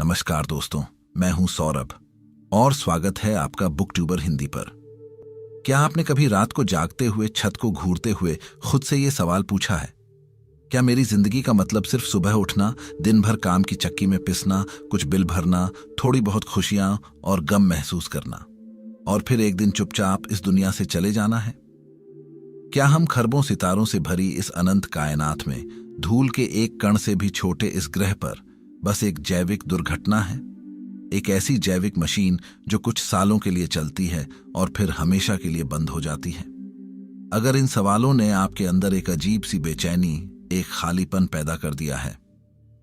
नमस्कार दोस्तों, मैं हूं सौरभ और स्वागत है आपका बुक ट्यूबर हिंदी पर। क्या आपने कभी रात को जागते हुए, छत को घूरते हुए खुद से ये सवाल पूछा है, क्या मेरी जिंदगी का मतलब सिर्फ सुबह उठना, दिन भर काम की चक्की में पिसना, कुछ बिल भरना, थोड़ी बहुत खुशियां और गम महसूस करना और फिर एक दिन चुपचाप इस दुनिया से चले जाना है? क्या हम खरबों सितारों से भरी इस अनंत कायनात में धूल के एक कण से भी छोटे इस ग्रह पर बस एक जैविक दुर्घटना है, एक ऐसी जैविक मशीन जो कुछ सालों के लिए चलती है और फिर हमेशा के लिए बंद हो जाती है? अगर इन सवालों ने आपके अंदर एक अजीब सी बेचैनी, एक खालीपन पैदा कर दिया है,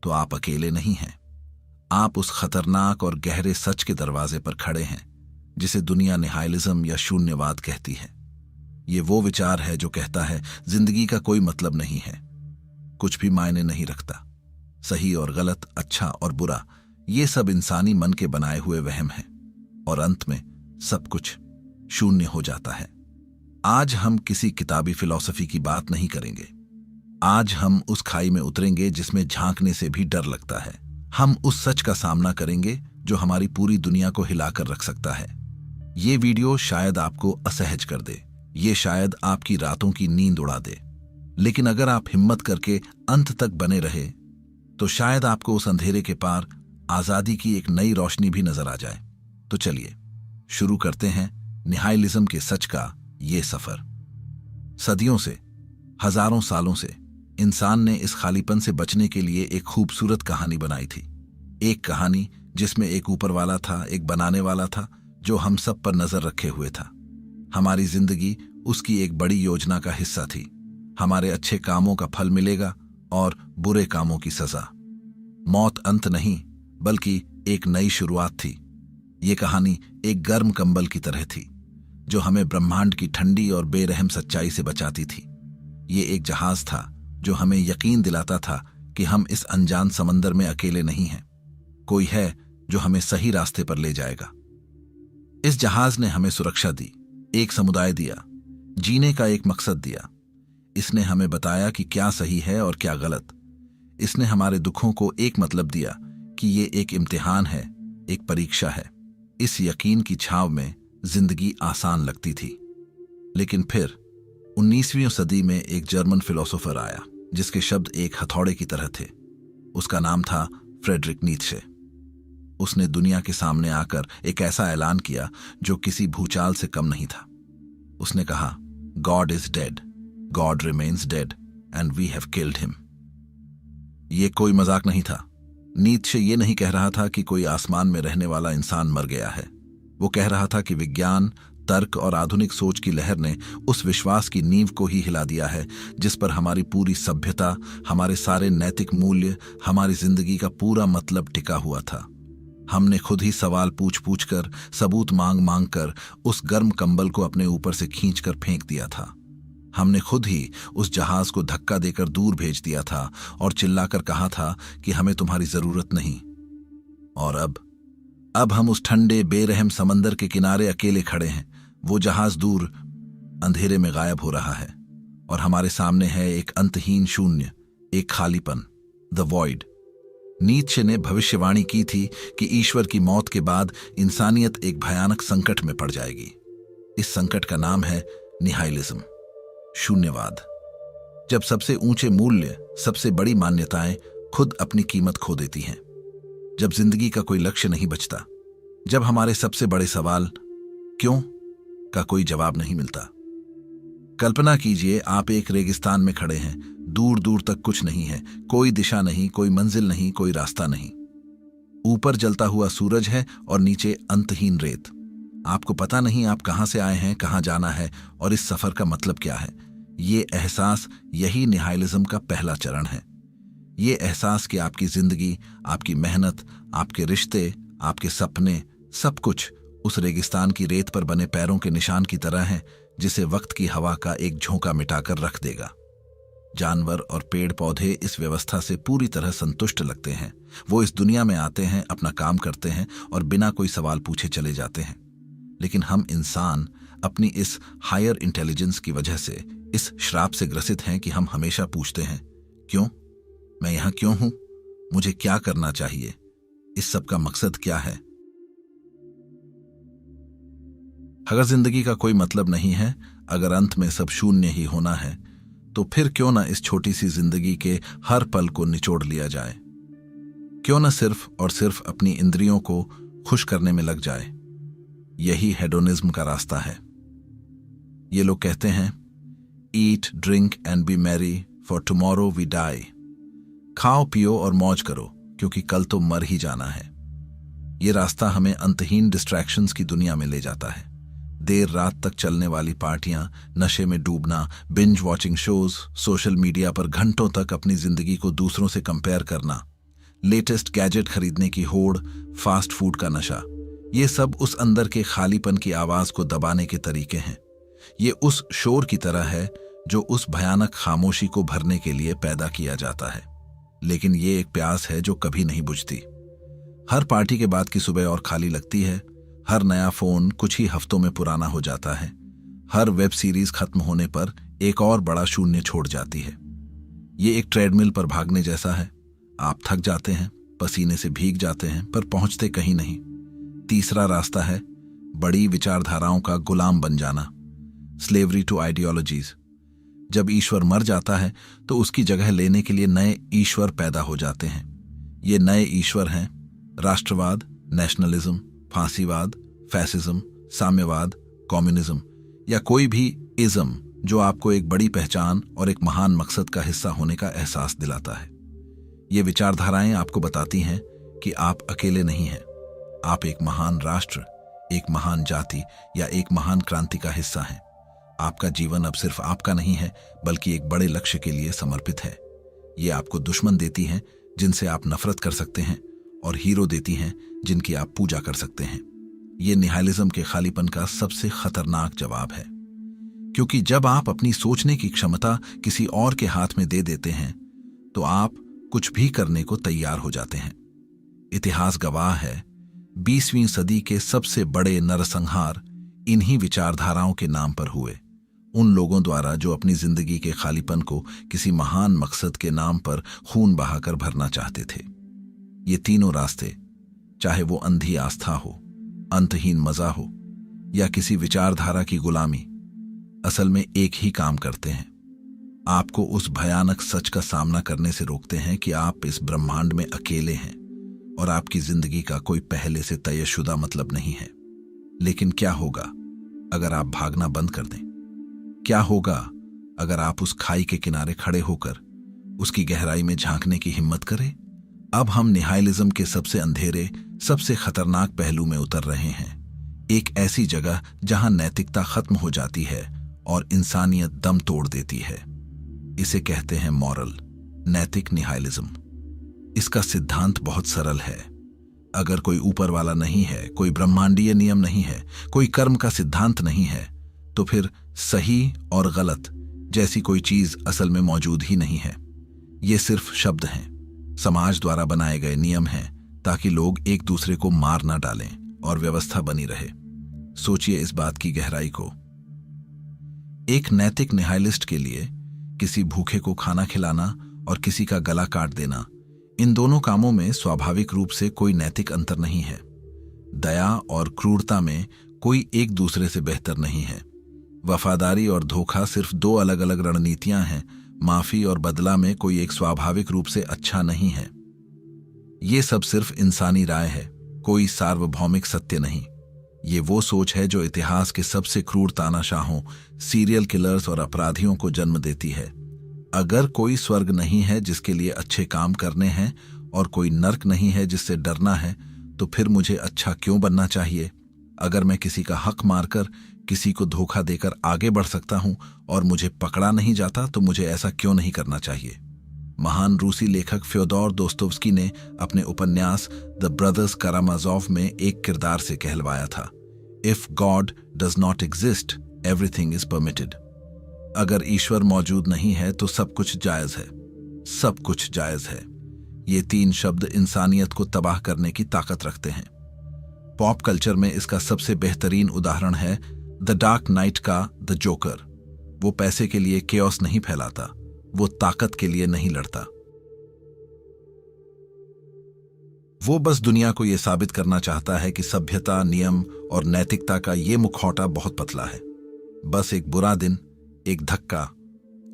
तो आप अकेले नहीं हैं। आप उस खतरनाक और गहरे सच के दरवाजे पर खड़े हैं जिसे दुनिया निहाइलिज्म या शून्यवाद कहती है। ये वो विचार है जो कहता है जिंदगी का कोई मतलब नहीं है, कुछ भी मायने नहीं रखता, सही और गलत, अच्छा और बुरा, ये सब इंसानी मन के बनाए हुए वहम हैं और अंत में सब कुछ शून्य हो जाता है। आज हम किसी किताबी फिलॉसफी की बात नहीं करेंगे। आज हम उस खाई में उतरेंगे जिसमें झांकने से भी डर लगता है। हम उस सच का सामना करेंगे जो हमारी पूरी दुनिया को हिलाकर रख सकता है। ये वीडियो शायद आपको असहज कर दे, ये शायद आपकी रातों की नींद उड़ा दे, लेकिन अगर आप हिम्मत करके अंत तक बने रहे तो शायद आपको उस अंधेरे के पार आजादी की एक नई रोशनी भी नजर आ जाए। तो चलिए शुरू करते हैं निहाइलिज्म के सच का ये सफर। सदियों से, हजारों सालों से इंसान ने इस खालीपन से बचने के लिए एक खूबसूरत कहानी बनाई थी। एक कहानी जिसमें एक ऊपर वाला था, एक बनाने वाला था जो हम सब पर नजर रखे हुए था। हमारी जिंदगी उसकी एक बड़ी योजना का हिस्सा थी। हमारे अच्छे कामों का फल मिलेगा और बुरे कामों की सजा। मौत अंत नहीं, बल्कि एक नई शुरुआत थी। ये कहानी एक गर्म कंबल की तरह थी जो हमें ब्रह्मांड की ठंडी और बेरहम सच्चाई से बचाती थी। ये एक जहाज था जो हमें यकीन दिलाता था कि हम इस अनजान समंदर में अकेले नहीं हैं। कोई है जो हमें सही रास्ते पर ले जाएगा। इस जहाज ने हमें सुरक्षा दी, एक समुदाय दिया, जीने का एक मकसद दिया। इसने हमें बताया कि क्या सही है और क्या गलत। इसने हमारे दुखों को एक मतलब दिया कि ये एक इम्तिहान है, एक परीक्षा है। इस यकीन की छांव में जिंदगी आसान लगती थी। लेकिन फिर 19वीं सदी में एक जर्मन फिलोसोफर आया जिसके शब्द एक हथौड़े की तरह थे। उसका नाम था फ्रेडरिक नीत्शे। उसने दुनिया के सामने आकर एक ऐसा ऐलान किया जो किसी भूचाल से कम नहीं था। उसने कहा, god is dead, god remains dead and we have killed him. ये कोई मजाक नहीं था। नीत्शे ये नहीं कह रहा था कि कोई आसमान में रहने वाला इंसान मर गया है। वो कह रहा था कि विज्ञान, तर्क और आधुनिक सोच की लहर ने उस विश्वास की नींव को ही हिला दिया है जिस पर हमारी पूरी सभ्यता, हमारे सारे नैतिक मूल्य, हमारी जिंदगी का पूरा मतलब टिका हुआ था। हमने खुद ही सवाल पूछ पूछ कर, सबूत मांग मांग कर उस गर्म कंबल को अपने ऊपर से खींचकर फेंक दिया था। हमने खुद ही उस जहाज को धक्का देकर दूर भेज दिया था और चिल्लाकर कहा था कि हमें तुम्हारी जरूरत नहीं। और अब हम उस ठंडे बेरहम समंदर के किनारे अकेले खड़े हैं। वो जहाज दूर अंधेरे में गायब हो रहा है और हमारे सामने है एक अंतहीन शून्य, एक खालीपन, द वॉइड। नीत्शे ने भविष्यवाणी की थी कि ईश्वर की मौत के बाद इंसानियत एक भयानक संकट में पड़ जाएगी। इस संकट का नाम है निहाइलिज्म, शून्यवाद। जब सबसे ऊंचे मूल्य, सबसे बड़ी मान्यताएं खुद अपनी कीमत खो देती हैं, जब जिंदगी का कोई लक्ष्य नहीं बचता, जब हमारे सबसे बड़े सवाल क्यों का कोई जवाब नहीं मिलता। कल्पना कीजिए, आप एक रेगिस्तान में खड़े हैं, दूर दूर तक कुछ नहीं है, कोई दिशा नहीं, कोई मंजिल नहीं, कोई रास्ता नहीं। ऊपर जलता हुआ सूरज है और नीचे अंतहीन रेत। आपको पता नहीं आप कहां से आए हैं, कहां जाना है और इस सफर का मतलब क्या है। ये एहसास, यही निहाइलिज्म का पहला चरण है। ये एहसास कि आपकी जिंदगी, आपकी मेहनत, आपके रिश्ते, आपके सपने, सब कुछ उस रेगिस्तान की रेत पर बने पैरों के निशान की तरह है जिसे वक्त की हवा का एक झोंका मिटाकर रख देगा। जानवर और पेड़ पौधे इस व्यवस्था से पूरी तरह संतुष्ट लगते हैं। वो इस दुनिया में आते हैं, अपना काम करते हैं और बिना कोई सवाल पूछे चले जाते हैं। लेकिन हम इंसान अपनी इस हायर इंटेलिजेंस की वजह से इस श्राप से ग्रसित हैं कि हम हमेशा पूछते हैं, क्यों? मैं यहां क्यों हूं? मुझे क्या करना चाहिए? इस सब का मकसद क्या है? अगर जिंदगी का कोई मतलब नहीं है, अगर अंत में सब शून्य ही होना है, तो फिर क्यों ना इस छोटी सी जिंदगी के हर पल को निचोड़ लिया जाए? क्यों ना सिर्फ और सिर्फ अपनी इंद्रियों को खुश करने में लग जाए? यही हेडोनिज्म का रास्ता है। ये लोग कहते हैं, eat drink and be merry for tomorrow we die. खाओ पियो और मौज करो, क्योंकि कल तो मर ही जाना है। ये रास्ता हमें अंतहीन डिस्ट्रैक्शंस की दुनिया में ले जाता है। देर रात तक चलने वाली पार्टियां, नशे में डूबना, binge watching shows, social media पर घंटों तक अपनी जिंदगी को दूसरों से कंपेयर करना, लेटेस्ट गैजेट खरीदने की होड़, फास्ट फूड का नशा, ये सब उस अंदर के खालीपन की आवाज को दबाने के तरीके हैं। ये उस शोर की तरह है जो उस भयानक खामोशी को भरने के लिए पैदा किया जाता है। लेकिन ये एक प्यास है जो कभी नहीं बुझती। हर पार्टी के बाद की सुबह और खाली लगती है। हर नया फोन कुछ ही हफ्तों में पुराना हो जाता है। हर वेब सीरीज खत्म होने पर एक और बड़ा शून्य छोड़ जाती है। ये एक ट्रेडमिल पर भागने जैसा है। आप थक जाते हैं, पसीने से भीग जाते हैं, पर पहुंचते कहीं नहीं। तीसरा रास्ता है बड़ी विचारधाराओं का गुलाम बन जाना, स्लेवरी टू आइडियोलॉजीज। जब ईश्वर मर जाता है तो उसकी जगह लेने के लिए नए ईश्वर पैदा हो जाते हैं। ये नए ईश्वर हैं राष्ट्रवाद, नेशनलिज्म, फांसीवाद, फैसिज्म, साम्यवाद, कम्युनिज्म या कोई भी इज्म जो आपको एक बड़ी पहचान और एक महान मकसद का हिस्सा होने का एहसास दिलाता है। ये विचारधाराएं आपको बताती हैं कि आप अकेले नहीं हैं। आप एक महान राष्ट्र, एक महान जाति या एक महान क्रांति का हिस्सा हैं। आपका जीवन अब सिर्फ आपका नहीं है, बल्कि एक बड़े लक्ष्य के लिए समर्पित है। ये आपको दुश्मन देती हैं जिनसे आप नफरत कर सकते हैं, और हीरो देती हैं जिनकी आप पूजा कर सकते हैं। ये निहाइलिज्म के खालीपन का सबसे खतरनाक जवाब है, क्योंकि जब आप अपनी सोचने की क्षमता किसी और के हाथ में दे देते हैं तो आप कुछ भी करने को तैयार हो जाते हैं। इतिहास गवाह है, 20वीं सदी के सबसे बड़े नरसंहार इन्हीं विचारधाराओं के नाम पर हुए। उन लोगों द्वारा जो अपनी जिंदगी के खालीपन को किसी महान मकसद के नाम पर खून बहाकर भरना चाहते थे। ये तीनों रास्ते, चाहे वो अंधी आस्था हो, अंतहीन मजा हो या किसी विचारधारा की गुलामी, असल में एक ही काम करते हैं। आपको उस भयानक सच का सामना करने से रोकते हैं कि आप इस ब्रह्मांड में अकेले हैं और आपकी जिंदगी का कोई पहले से तयशुदा मतलब नहीं है। लेकिन क्या होगा अगर आप भागना बंद कर दें? क्या होगा अगर आप उस खाई के किनारे खड़े होकर उसकी गहराई में झांकने की हिम्मत करें? अब हम निहाइलिज्म के सबसे अंधेरे, सबसे खतरनाक पहलू में उतर रहे हैं। एक ऐसी जगह जहां नैतिकता खत्म हो जाती है और इंसानियत दम तोड़ देती है। इसे कहते हैं मॉरल, नैतिक निहाइलिज्म। इसका सिद्धांत बहुत सरल है। अगर कोई ऊपर वाला नहीं है, कोई ब्रह्मांडीय नियम नहीं है, कोई कर्म का सिद्धांत नहीं है, तो फिर सही और गलत जैसी कोई चीज असल में मौजूद ही नहीं है। ये सिर्फ शब्द हैं, समाज द्वारा बनाए गए नियम हैं ताकि लोग एक दूसरे को मार ना डालें और व्यवस्था बनी रहे। सोचिए इस बात की गहराई को। एक नैतिक निहाइलिस्ट के लिए किसी भूखे को खाना खिलाना और किसी का गला काट देना, इन दोनों कामों में स्वाभाविक रूप से कोई नैतिक अंतर नहीं है। दया और क्रूरता में कोई एक दूसरे से बेहतर नहीं है। वफादारी और धोखा सिर्फ दो अलग अलग रणनीतियां हैं। माफी और बदला में कोई एक स्वाभाविक रूप से अच्छा नहीं है। ये सब सिर्फ इंसानी राय है, कोई सार्वभौमिक सत्य नहीं। ये वो सोच है जो इतिहास के सबसे क्रूर तानाशाहों, सीरियल किलर्स और अपराधियों को जन्म देती है। अगर कोई स्वर्ग नहीं है जिसके लिए अच्छे काम करने हैं और कोई नर्क नहीं है जिससे डरना है, तो फिर मुझे अच्छा क्यों बनना चाहिए? अगर मैं किसी का हक मारकर, किसी को धोखा देकर आगे बढ़ सकता हूं और मुझे पकड़ा नहीं जाता, तो मुझे ऐसा क्यों नहीं करना चाहिए? महान रूसी लेखक फ्योदोर दोस्तोव्स्की ने अपने उपन्यास द ब्रदर्स कारामाजोव में एक किरदार से कहलवाया था, if God does not exist, everything is permitted. अगर ईश्वर मौजूद नहीं है तो सब कुछ जायज है, सब कुछ जायज है। ये तीन शब्द इंसानियत को तबाह करने की ताकत रखते हैं। पॉप कल्चर में इसका सबसे बेहतरीन उदाहरण है द डार्क नाइट का द जोकर। वो पैसे के लिए केओस नहीं फैलाता, वो ताकत के लिए नहीं लड़ता। वो बस दुनिया को ये साबित करना चाहता है कि सभ्यता, नियम और नैतिकता का ये मुखौटा बहुत पतला है। बस एक बुरा दिन, एक धक्का,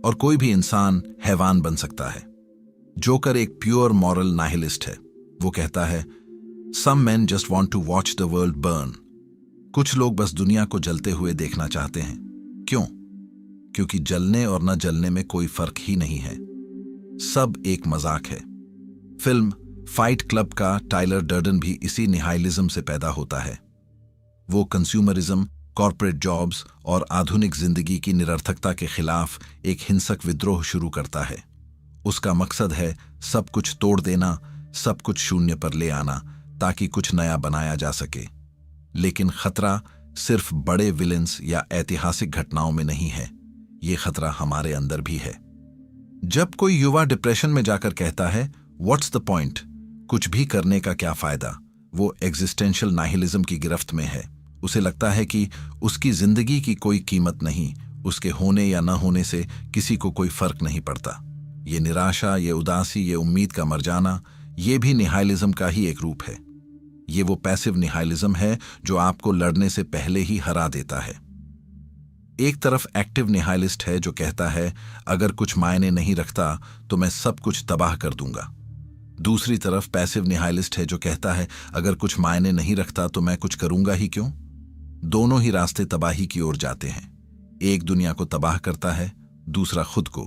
और कोई भी इंसान हैवान बन सकता है। जोकर एक प्योर मॉरल नाहिलिस्ट है। वो कहता है, some men just want to watch the world burn. कुछ लोग बस दुनिया को जलते हुए देखना चाहते हैं। क्यों? क्योंकि जलने और न जलने में कोई फर्क ही नहीं है। सब एक मजाक है। फिल्म फाइट क्लब का टाइलर डर्डन भी इसी निहाइलिज्म से पैदा होता है। वो कंज्यूमरिज्म, कॉर्पोरेट जॉब्स और आधुनिक जिंदगी की निरर्थकता के खिलाफ एक हिंसक विद्रोह शुरू करता है। उसका मकसद है सब कुछ तोड़ देना, सब कुछ शून्य पर ले आना, ताकि कुछ नया बनाया जा सके। लेकिन खतरा सिर्फ बड़े विलेंस या ऐतिहासिक घटनाओं में नहीं है, ये खतरा हमारे अंदर भी है। जब कोई युवा डिप्रेशन में जाकर कहता है, व्हाट्स द पॉइंट, कुछ भी करने का क्या फायदा, वो एग्जिस्टेंशियल नाहिलिज्म की गिरफ्त में है। उसे लगता है कि उसकी जिंदगी की कोई कीमत नहीं, उसके होने या न होने से किसी को कोई फर्क नहीं पड़ता। ये निराशा, ये उदासी, ये उम्मीद का मर जाना, ये भी निहाइलिज्म का ही एक रूप है। ये वो पैसिव निहाइलिज्म है जो आपको लड़ने से पहले ही हरा देता है। एक तरफ एक्टिव निहाइलिस्ट है जो कहता है, अगर कुछ मायने नहीं रखता तो मैं सब कुछ तबाह कर दूंगा। दूसरी तरफ पैसिव निहाइलिस्ट है जो कहता है, अगर कुछ मायने नहीं रखता तो मैं कुछ करूंगा ही क्यों। दोनों ही रास्ते तबाही की ओर जाते हैं। एक दुनिया को तबाह करता है, दूसरा खुद को।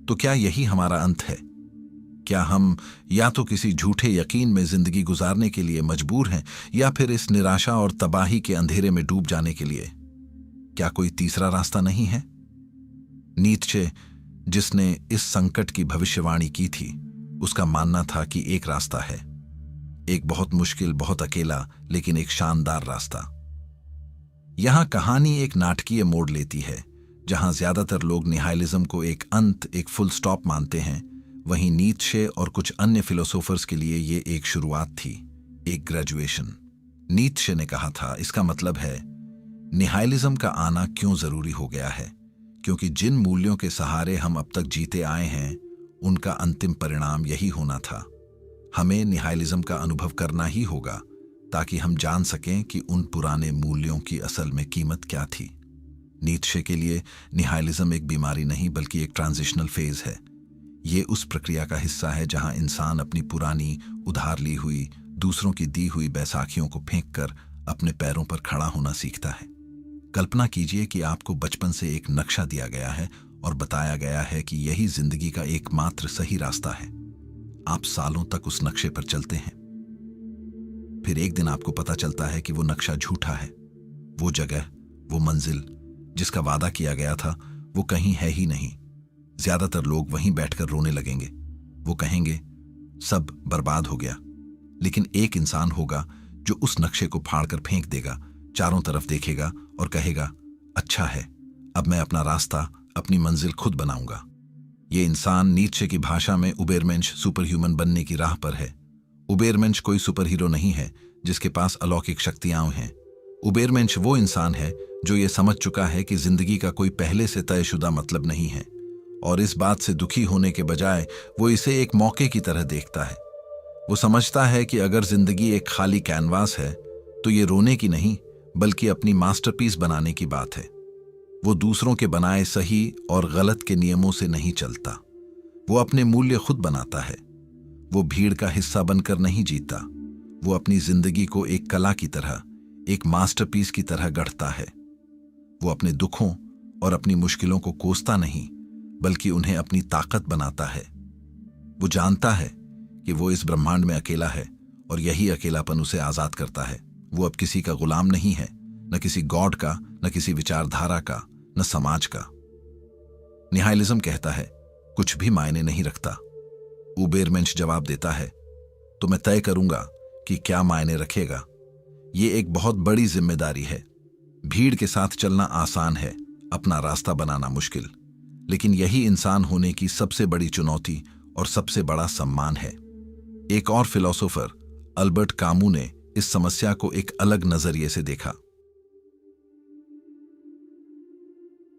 तो क्या यही हमारा अंत है? क्या हम या तो किसी झूठे यकीन में जिंदगी गुजारने के लिए मजबूर हैं, या फिर इस निराशा और तबाही के अंधेरे में डूब जाने के लिए? क्या कोई तीसरा रास्ता नहीं है? नीत्शे, जिसने इस संकट की भविष्यवाणी की थी, उसका मानना था कि एक रास्ता है, एक बहुत मुश्किल, बहुत अकेला, लेकिन एक शानदार रास्ता। यहां कहानी एक नाटकीय मोड़ लेती है। जहां ज्यादातर लोग निहाइलिज्म को एक अंत, एक फुल स्टॉप मानते हैं, वहीं नीत्शे और कुछ अन्य फिलोसोफर्स के लिए ये एक शुरुआत थी, एक ग्रेजुएशन। नीत्शे ने कहा था, इसका मतलब है निहाइलिज्म का आना क्यों जरूरी हो गया है, क्योंकि जिन मूल्यों के सहारे हम अब तक जीते आए हैं, उनका अंतिम परिणाम यही होना था। हमें निहाइलिज्म का अनुभव करना ही होगा ताकि हम जान सकें कि उन पुराने मूल्यों की असल में कीमत क्या थी। नीत्शे के लिए निहाइलिज्म एक बीमारी नहीं, बल्कि एक ट्रांजिशनल फेज है। ये उस प्रक्रिया का हिस्सा है जहां इंसान अपनी पुरानी, उधार ली हुई, दूसरों की दी हुई बैसाखियों को फेंककर अपने पैरों पर खड़ा होना सीखता है। कल्पना कीजिए कि आपको बचपन से एक नक्शा दिया गया है और बताया गया है कि यही जिंदगी का एकमात्र सही रास्ता है। आप सालों तक उस नक्शे पर चलते हैं। फिर एक दिन आपको पता चलता है कि वो नक्शा झूठा है। वो जगह, वो मंजिल जिसका वादा किया गया था, वो कहीं है ही नहीं। ज्यादातर लोग वहीं बैठकर रोने लगेंगे। वो कहेंगे, सब बर्बाद हो गया। लेकिन एक इंसान होगा जो उस नक्शे को फाड़कर फेंक देगा, चारों तरफ देखेगा और कहेगा, अच्छा है, अब मैं अपना रास्ता, अपनी मंजिल खुद बनाऊंगा। ये इंसान नीत्शे की भाषा में उबेरमेंश, सुपर ह्यूमन बनने की राह पर है। उबेरमेंश कोई सुपर हीरो नहीं है जिसके पास अलौकिक शक्तियां हैं। उबेरमेंश वो इंसान है जो ये समझ चुका है कि जिंदगी का कोई पहले से तयशुदा मतलब नहीं है, और इस बात से दुखी होने के बजाय वो इसे एक मौके की तरह देखता है। वो समझता है कि अगर जिंदगी एक खाली कैनवास है तो ये रोने की नहीं, बल्कि अपनी मास्टरपीस बनाने की बात है। वो दूसरों के बनाए सही और गलत के नियमों से नहीं चलता। वो अपने मूल्य खुद बनाता है। वो भीड़ का हिस्सा बनकर नहीं जीता। वो अपनी जिंदगी को एक कला की तरह, एक मास्टरपीस की तरह गढ़ता है। वो अपने दुखों और अपनी मुश्किलों को कोसता नहीं, बल्कि उन्हें अपनी ताकत बनाता है। वो जानता है कि वो इस ब्रह्मांड में अकेला है, और यही अकेलापन उसे आजाद करता है। वो अब किसी का गुलाम नहीं है, न किसी गॉड का, न किसी विचारधारा का, न समाज का। निहाइलिज्म कहता है, कुछ भी मायने नहीं रखता। उबेरमेंश जवाब देता है, तो मैं तय करूंगा कि क्या मायने रखेगा। ये एक बहुत बड़ी जिम्मेदारी है। भीड़ के साथ चलना आसान है, अपना रास्ता बनाना मुश्किल। लेकिन यही इंसान होने की सबसे बड़ी चुनौती और सबसे बड़ा सम्मान है। एक और फिलोसोफर, अल्बर्ट कामू, ने इस समस्या को एक अलग नजरिए से देखा।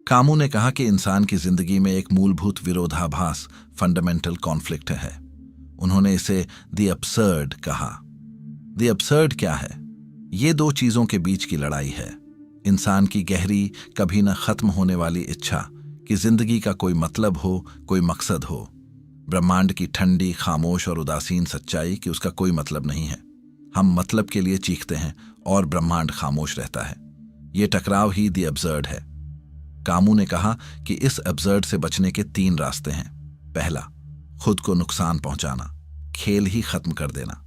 कामू ने कहा कि इंसान की जिंदगी में एक मूलभूत विरोधाभास, फंडामेंटल कॉन्फ्लिक्ट है। उन्होंने इसे द अब्सर्ड कहा। द अब्सर्ड क्या है? ये दो चीजों के बीच की लड़ाई है। इंसान की गहरी, कभी न खत्म होने वाली इच्छा कि जिंदगी का कोई मतलब हो, कोई मकसद हो। ब्रह्मांड की ठंडी, खामोश और उदासीन सच्चाई कि उसका कोई मतलब नहीं है। हम मतलब के लिए चीखते हैं और ब्रह्मांड खामोश रहता है। ये टकराव ही द अब्सर्ड है। कामू ने कहा कि इस अब्सर्ड से बचने के 3 रास्ते हैं। पहला, खुद को नुकसान पहुंचाना, खेल ही खत्म कर देना।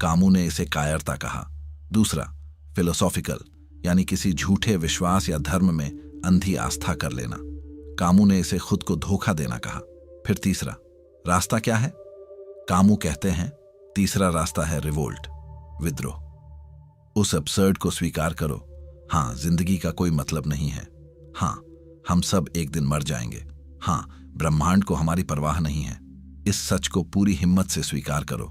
कामू ने इसे कायरता कहा। दूसरा, फिलोसॉफिकल, यानी किसी झूठे विश्वास या धर्म में अंधी आस्था कर लेना। कामू ने इसे खुद को धोखा देना कहा। फिर तीसरा रास्ता क्या है? कामू कहते हैं तीसरा रास्ता है रिवोल्ट, विद्रोह। उस अब्सर्ड को स्वीकार करो। हाँ, जिंदगी का कोई मतलब नहीं है। हाँ, हम सब एक दिन मर जाएंगे। हाँ, ब्रह्मांड को हमारी परवाह नहीं है। इस सच को पूरी हिम्मत से स्वीकार करो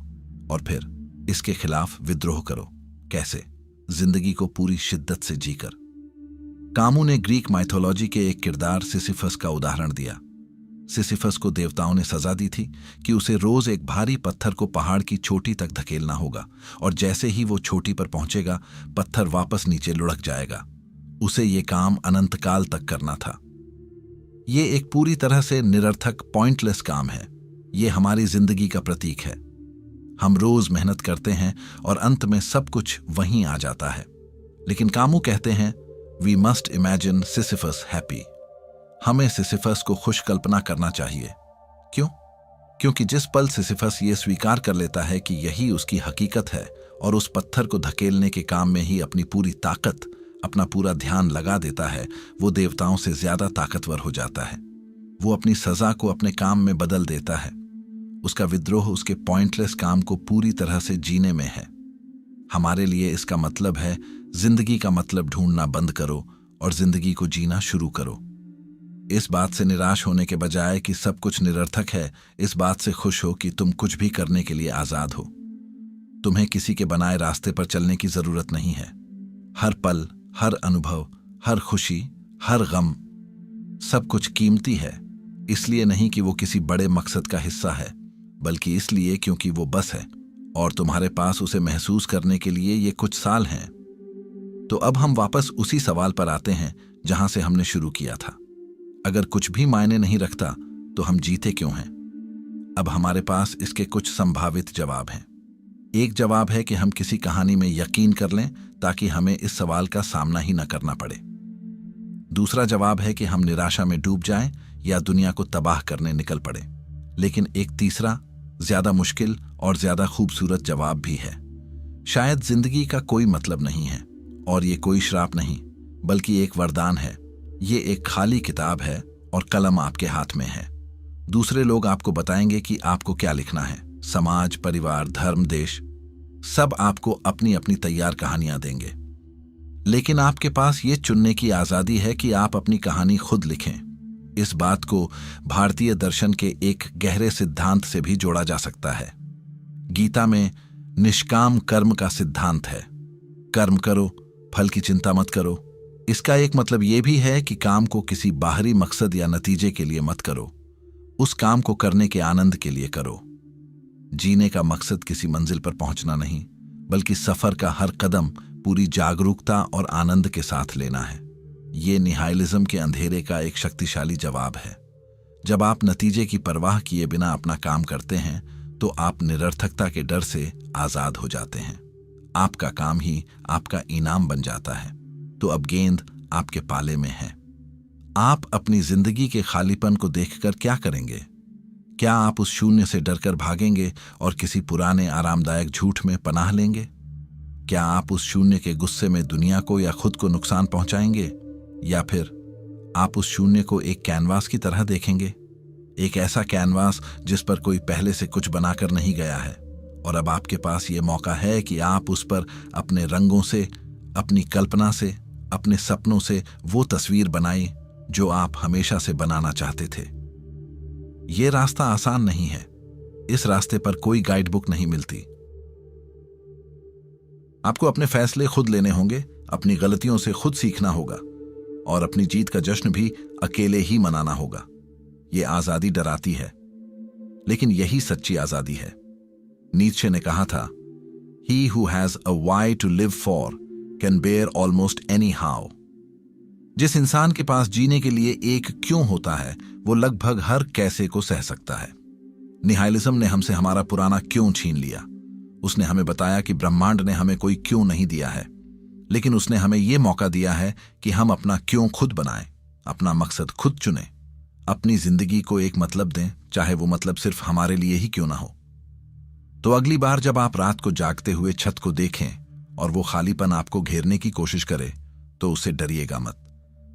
और फिर इसके खिलाफ विद्रोह करो। कैसे? जिंदगी को पूरी शिद्दत से जीकर। कामू ने ग्रीक माइथोलॉजी के एक किरदार सिसिफस का उदाहरण दिया। सिसिफस को देवताओं ने सजा दी थी कि उसे रोज एक भारी पत्थर को पहाड़ की चोटी तक धकेलना होगा और जैसे ही वो चोटी पर पहुंचेगा, पत्थर वापस नीचे लुढ़क जाएगा। उसे ये काम अनंतकाल तक करना था। ये एक पूरी तरह से निरर्थक, पॉइंटलेस काम है। ये हमारी जिंदगी का प्रतीक है। हम रोज मेहनत करते हैं और अंत में सब कुछ वहीं आ जाता है। लेकिन कामू कहते हैं we must imagine Sisyphus happy. हमें सिसिफस को खुश कल्पना करना चाहिए। क्यों? क्योंकि जिस पल सिसिफस ये स्वीकार कर लेता है कि यही उसकी हकीकत है और उस पत्थर को धकेलने के काम में ही अपनी पूरी ताकत, अपना पूरा ध्यान लगा देता है, वो देवताओं से ज्यादा ताकतवर हो जाता है। वो अपनी सजा को अपने काम में बदल देता है। उसका विद्रोह उसके पॉइंटलेस काम को पूरी तरह से जीने में है। हमारे लिए इसका मतलब है जिंदगी का मतलब ढूंढना बंद करो और जिंदगी को जीना शुरू करो। इस बात से निराश होने के बजाय कि सब कुछ निरर्थक है, इस बात से खुश हो कि तुम कुछ भी करने के लिए आजाद हो। तुम्हें किसी के बनाए रास्ते पर चलने की जरूरत नहीं है। हर पल, हर अनुभव, हर खुशी, हर गम, सब कुछ कीमती है। इसलिए नहीं कि वो किसी बड़े मकसद का हिस्सा है, बल्कि इसलिए क्योंकि वो बस है और तुम्हारे पास उसे महसूस करने के लिए ये कुछ साल हैं। तो अब हम वापस उसी सवाल पर आते हैं जहां से हमने शुरू किया था। अगर कुछ भी मायने नहीं रखता तो हम जीते क्यों हैं? अब हमारे पास इसके कुछ संभावित जवाब हैं। एक जवाब है कि हम किसी कहानी में यकीन कर लें ताकि हमें इस सवाल का सामना ही न करना पड़े। दूसरा जवाब है कि हम निराशा में डूब जाएं या दुनिया को तबाह करने निकल पड़े। लेकिन एक तीसरा, ज्यादा मुश्किल और ज्यादा खूबसूरत जवाब भी है। शायद जिंदगी का कोई मतलब नहीं है और ये कोई श्राप नहीं, बल्कि एक वरदान है। ये एक खाली किताब है और कलम आपके हाथ में है। दूसरे लोग आपको बताएंगे कि आपको क्या लिखना है। समाज, परिवार, धर्म, देश, सब आपको अपनी अपनी तैयार कहानियां देंगे। लेकिन आपके पास ये चुनने की आजादी है कि आप अपनी कहानी खुद लिखें। इस बात को भारतीय दर्शन के एक गहरे सिद्धांत से भी जोड़ा जा सकता है। गीता में निष्काम कर्म का सिद्धांत है। कर्म करो, फल की चिंता मत करो। इसका एक मतलब यह भी है कि काम को किसी बाहरी मकसद या नतीजे के लिए मत करो। उस काम को करने के आनंद के लिए करो। जीने का मकसद किसी मंजिल पर पहुंचना नहीं, बल्कि सफर का हर कदम पूरी जागरूकता और आनंद के साथ लेना है। ये निहाइलिज्म के अंधेरे का एक शक्तिशाली जवाब है। जब आप नतीजे की परवाह किए बिना अपना काम करते हैं तो आप निरर्थकता के डर से आजाद हो जाते हैं। आपका काम ही आपका इनाम बन जाता है। तो अब गेंद आपके पाले में है। आप अपनी जिंदगी के खालीपन को देखकर क्या करेंगे? क्या आप उस शून्य से डरकर भागेंगे और किसी पुराने आरामदायक झूठ में पनाह लेंगे? क्या आप उस शून्य के गुस्से में दुनिया को या खुद को नुकसान पहुंचाएंगे? या फिर आप उस शून्य को एक कैनवास की तरह देखेंगे, एक ऐसा कैनवास जिस पर कोई पहले से कुछ बनाकर नहीं गया है, और अब आपके पास ये मौका है कि आप उस पर अपने रंगों से, अपनी कल्पना से, अपने सपनों से वो तस्वीर बनाएं जो आप हमेशा से बनाना चाहते थे। ये रास्ता आसान नहीं है। इस रास्ते पर कोई गाइड बुक नहीं मिलती। आपको अपने फैसले खुद लेने होंगे, अपनी गलतियों से खुद सीखना होगा और अपनी जीत का जश्न भी अकेले ही मनाना होगा। ये आजादी डराती है, लेकिन यही सच्ची आजादी है। नीत्शे ने कहा था, He who has a why to live for can bear almost any how. जिस इंसान के पास जीने के लिए एक क्यों होता है, वो लगभग हर कैसे को सह सकता है। निहाइलिज्म ने हमसे हमारा पुराना क्यों छीन लिया। उसने हमें बताया कि ब्रह्मांड ने हमें कोई क्यों नहीं दिया है, लेकिन उसने हमें यह मौका दिया है कि हम अपना क्यों खुद बनाएं, अपना मकसद खुद चुनें, अपनी जिंदगी को एक मतलब दें, चाहे वो मतलब सिर्फ हमारे लिए ही क्यों ना हो। तो अगली बार जब आप रात को जागते हुए छत को देखें और वो खालीपन आपको घेरने की कोशिश करे, तो उससे डरिएगा मत।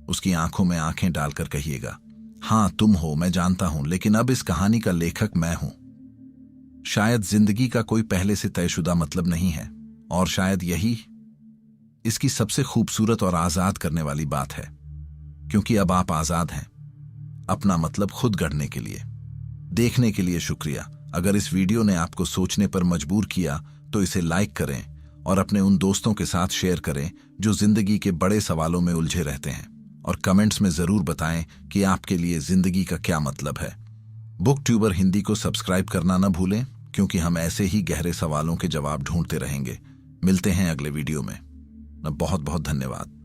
उसकी आंखों में आंखें डालकर कहिएगा, हाँ तुम हो, मैं जानता हूं, लेकिन अब इस कहानी का लेखक मैं हूं। शायद जिंदगी का कोई पहले से तयशुदा मतलब नहीं है, और शायद यही इसकी सबसे खूबसूरत और आजाद करने वाली बात है, क्योंकि अब आप आजाद हैं अपना मतलब खुद गढ़ने के लिए। देखने के लिए शुक्रिया। अगर इस वीडियो ने आपको सोचने पर मजबूर किया तो इसे लाइक करें और अपने उन दोस्तों के साथ शेयर करें जो जिंदगी के बड़े सवालों में उलझे रहते हैं, और कमेंट्स में जरूर बताएं कि आपके लिए जिंदगी का क्या मतलब है। बुक ट्यूबर हिंदी को सब्सक्राइब करना न भूलें, क्योंकि हम ऐसे ही गहरे सवालों के जवाब ढूंढते रहेंगे। मिलते हैं अगले वीडियो में। बहुत बहुत धन्यवाद।